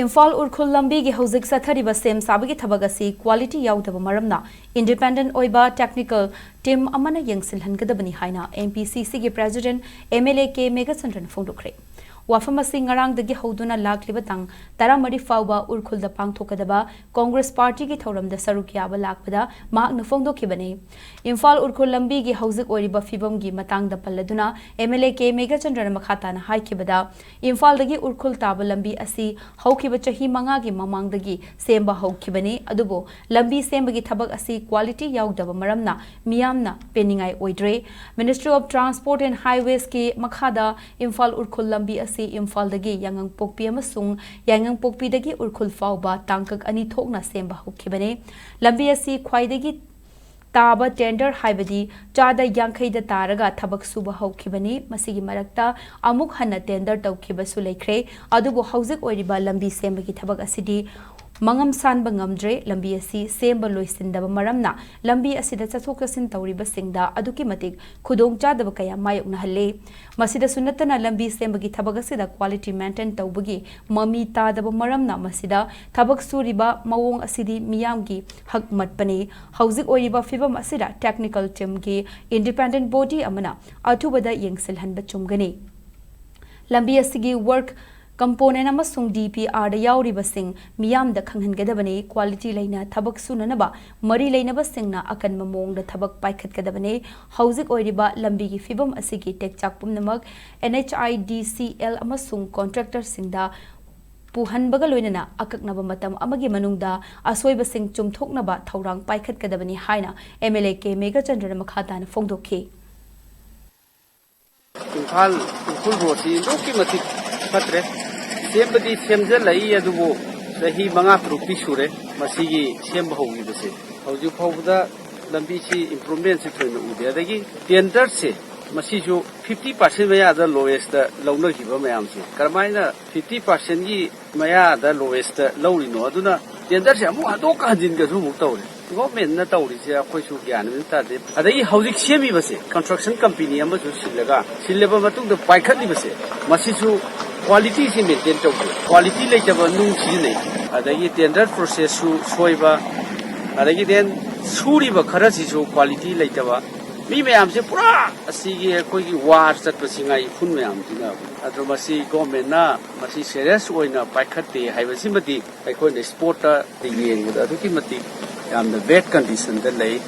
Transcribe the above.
Imphal-Ukhrul lambi gi hauzik sathariba sem sabagi thabagasi quality yaudaba maramna independent Oiba technical team Amana Yengshil-Hangadabani haina MPCC gi president MLA ke Megasandran phongdokre wafamasi ngarang dagi hauduna lakliba tang taramari fawba Urkhul da pangthokadaba Congress party gi thoram da saruk yaba lakpada mahakna phongdokhibani Imphal-Ukhrul lambi gi hauzik oriba fibam gi matang da palladuna MLA ke Megasandran makhata na haikibada Imphal dagi Urkhul taba lambi asi haukiba chahi manga gi mamang dagi semba haukibani adubo lambi semba gi thabak asi quality yaudaba maramna miyamna peningai oidre Ministry of Transport and Highways ki makhada Imphal-Ukhrul lambi Imphal dagi yangang pokpi amasung yangang pokpi dagi Urkhul fawba tangkak ani thokna semba hokibane lambi asi khwaidagi taba tender haibadi chada yankhai da taraga thabak suba hokibani masigi marakta amuk hana tender tawkiba su lekhre adubu hauzik oiriba lambi semba gi thabak asidi mangam sanba ngamdre lambi asi semba loisindaba maramna lambi asida chathok chasin tawriba singda aduki matik khudong chadaba kaya mayokna halle masida sunatana lambi semba gi thabak asida quality maintain tawbagi mami tadaba maramna masida thabak suriba mawong asidi miyam gi hak matpani hauzik oiriba fibam asida technical team gi independent body amana athubada yengsil-hanba chumgani lambi asigi work component amasung DPR da yauriba sing miyam da khanghangadabani quality laina thabak sunanaba mari lainaba singna akan mamong da thabak paikhatgadabani hauzik oiriba lambi gi fibam asigi tek chakpum namak NHIDCL amasung contractor singda puhanbaga loinana akaknaba matam amagi manungda asoiba sing chumthoknaba thaurang paikhatgadabani haina MLA ke Megachandra makhata na phongdokhi Imphal-Ukhrul rosi loki matik patre sembadi semja lai adubo sahi manga prupi sure masigi semba hogi base hauju phawda lambi si improvement se thoina ude adagi tender se masi jo 50% maya da lowest da lawna giba mayam se karmaina 50% gi maya da lowest da lawri no aduna tender se amu adok hadin ga ju mu tawre government na tawri se akhoi su gyan min ta de adagi haujik semi base construction company ama ju silaga sileba matung da paikhat ni base masi su quality se maintain tawbe quality leitaba nung si nei adagi tender process su soiba adagi den suriba khara si su quality leitaba mi mayam se pura asigi koi gi war chat pasingai phun mayam dina adro masi government na masi serious oina paikhatte haibasi mati aikoi ne sport ta yeng da aduki mati yamna bad condition da lei